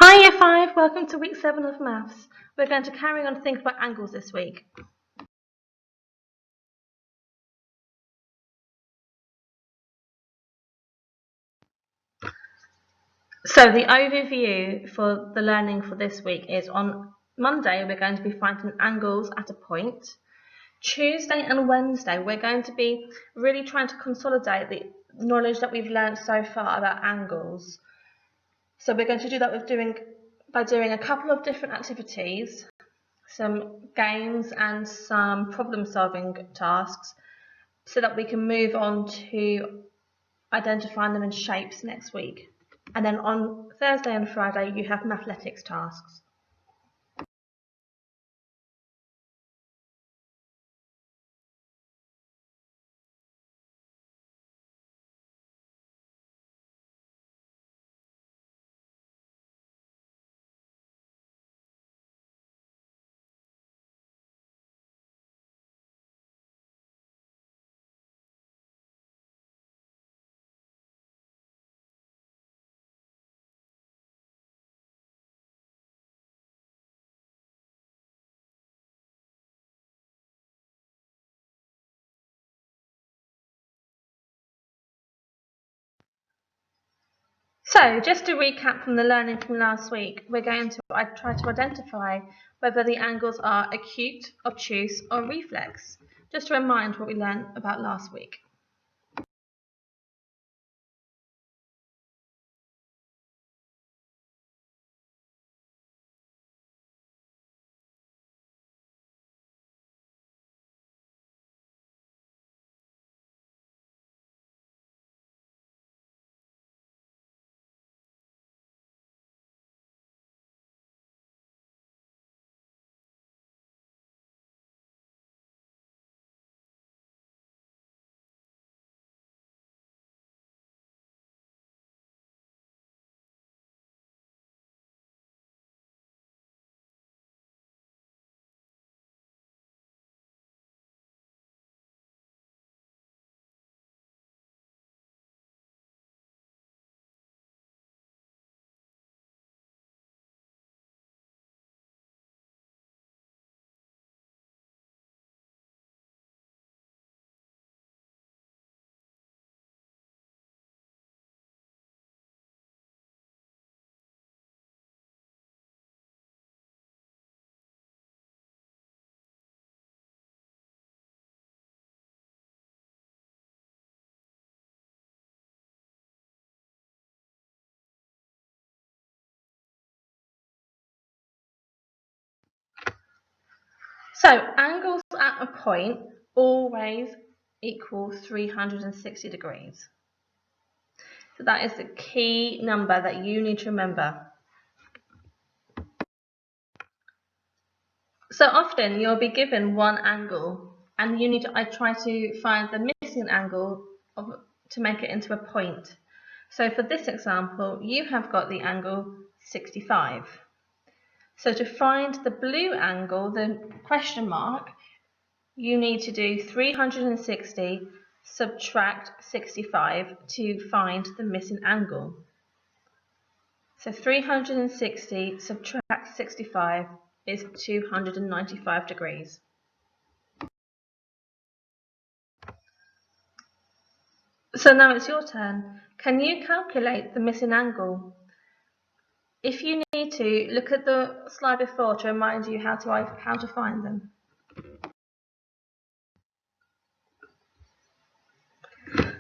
Hi Year 5, welcome to week 7 of Maths. We're going to carry on to think about angles this week. So the overview for the learning for this week is on Monday we're going to be finding angles at a point. Tuesday and Wednesday we're going to be really trying to consolidate the knowledge that we've learned so far about angles. So we're going to do that by doing a couple of different activities, some games and some problem solving tasks, so that we can move on to identifying them in shapes next week. And then on Thursday and Friday you have mathletics tasks. So just to recap from the learning from last week, we're going to try to identify whether the angles are acute, obtuse or reflex, just to remind what we learned about last week. So angles at a point always equal 360 degrees. So that is the key number that you need to remember. So often you'll be given one angle and you need to try to find the missing angle to make it into a point. So for this example, you have got the angle 65. So to find the blue angle, the question mark, you need to do 360 subtract 65 to find the missing angle. So 360 subtract 65 is 295 degrees. So now it's your turn. Can you calculate the missing angle? If you need to, look at the slide before to remind you how to find them.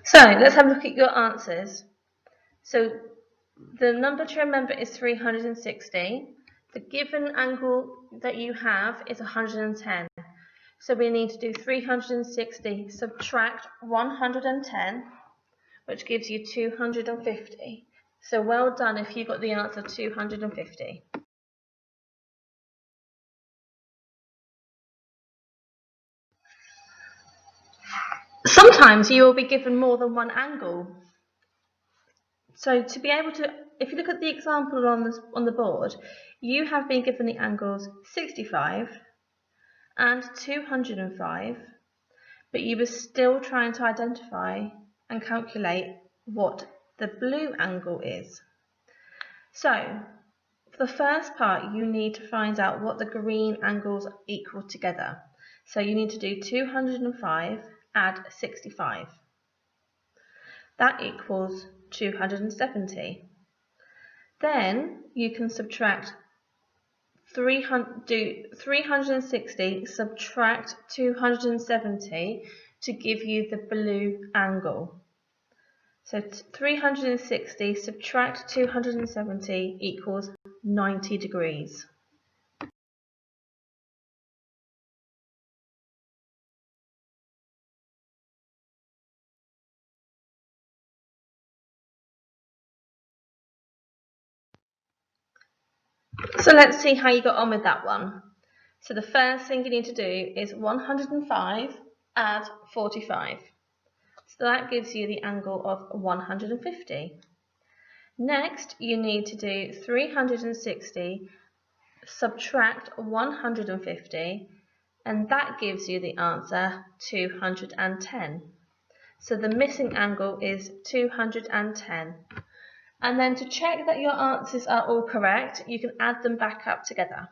So let's have a look at your answers. So the number to remember is 360. The given angle that you have is 110. So we need to do 360 subtract 110, which gives you 250. So well done if you got the answer 250. Sometimes you will be given more than one angle. So to be able to, if you look at the example on the board, you have been given the angles 65 and 205, but you were still trying to identify and calculate what the blue angle is. So For the first part, you need to find out what the green angles equal together. So you need to do 205 add 65. That equals 270. Then you can subtract 360 subtract 270 to give you the blue angle. So 360 subtract 270 equals 90 degrees. So let's see how you got on with that one. So the first thing you need to do is 105 add 45. So that gives you the angle of 150. Next, you need to do 360 subtract 150, and that gives you the answer 210. So the missing angle is 210. And then to check that your answers are all correct, you can add them back up together.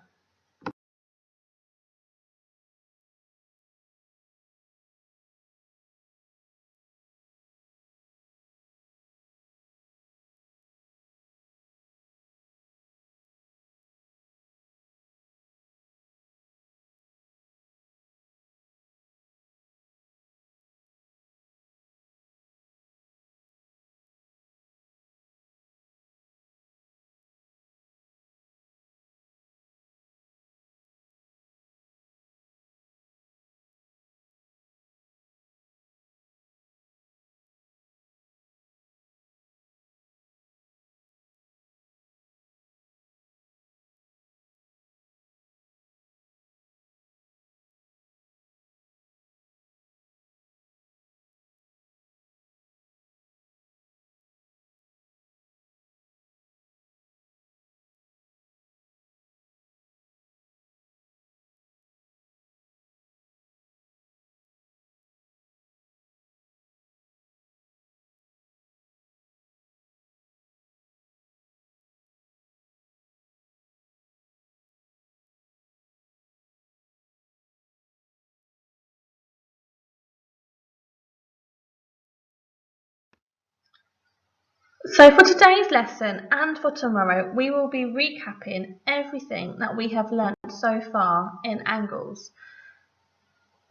So for today's lesson and for tomorrow, we will be recapping everything that we have learned so far in angles.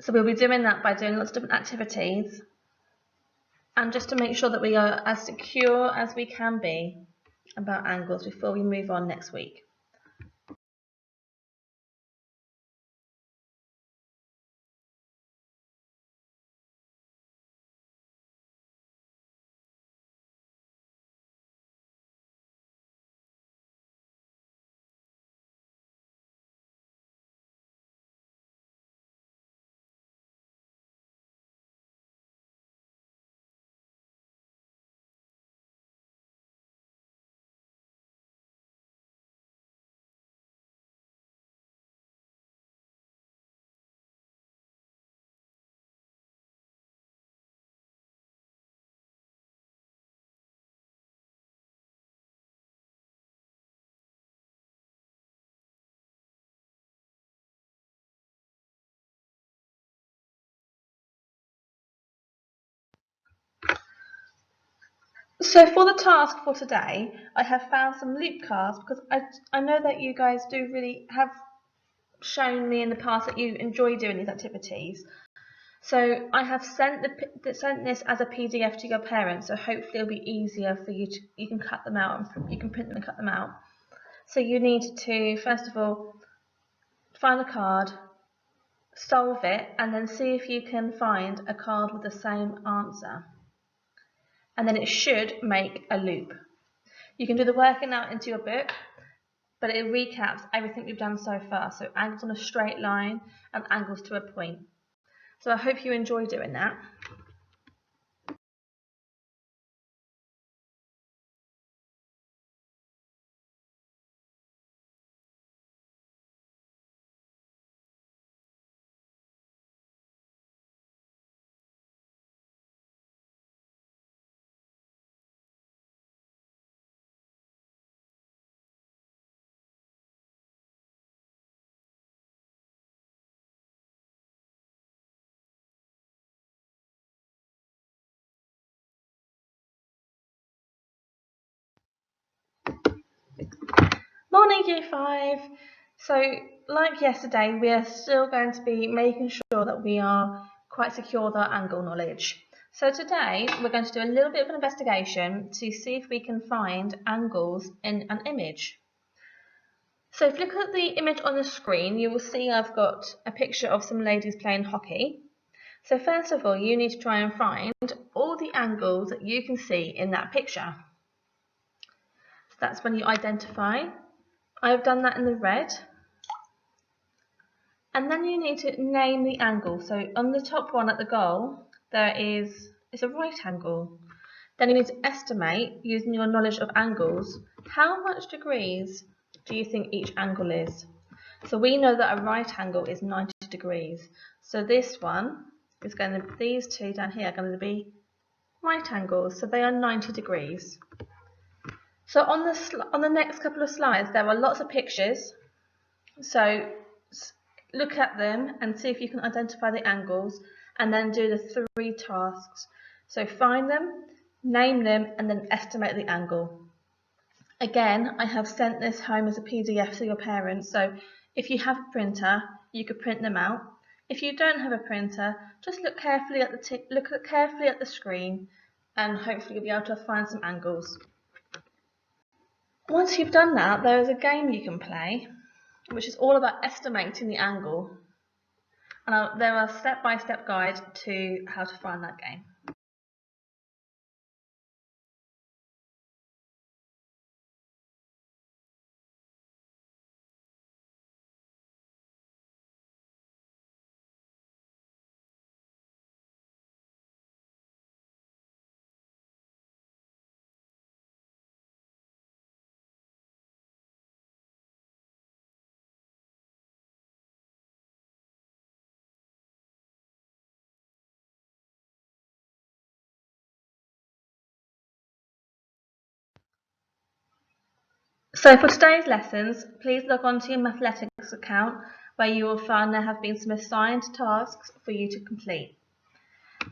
So we'll be doing that by doing lots of different activities, and just to make sure that we are as secure as we can be about angles before we move on next week. So for the task for today, I have found some loop cards because I know that you guys do really have shown me in the past that you enjoy doing these activities. So I have sent this as a PDF to your parents, so hopefully it'll be easier for you to, you can cut them out, and you can print them and cut them out. So you need to, first of all, find the card, solve it, and then see if you can find a card with the same answer. And then it should make a loop. You can do the working out into your book, but it recaps everything we've done so far. So angles on a straight line and angles to a point. So I hope you enjoy doing that. Morning Year 5! So like yesterday, we are still going to be making sure that we are quite secure with our angle knowledge. So today we're going to do a little bit of an investigation to see if we can find angles in an image. So if you look at the image on the screen, you will see I've got a picture of some ladies playing hockey. So first of all, you need to try and find all the angles that you can see in that picture. So that's when you identify. I've done that in the red. And then you need to name the angle. So on the top one at the goal, it's a right angle. Then you need to estimate, using your knowledge of angles, how much degrees do you think each angle is? So we know that a right angle is 90 degrees. So this one is going to, these two down here are going to be right angles. So they are 90 degrees. So on the next couple of slides, there are lots of pictures. So look at them and see if you can identify the angles, and then do the 3 tasks. So find them, name them, and then estimate the angle. Again, I have sent this home as a PDF to your parents, so if you have a printer, you could print them out. If you don't have a printer, just look carefully at the screen, and hopefully you'll be able to find some angles. Once you've done that, there is a game you can play, which is all about estimating the angle. And there are step-by-step guides to how to find that game. So for today's lessons, please log on to your Mathletics account, where you will find there have been some assigned tasks for you to complete.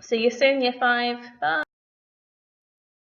See you soon, Year 5. Bye.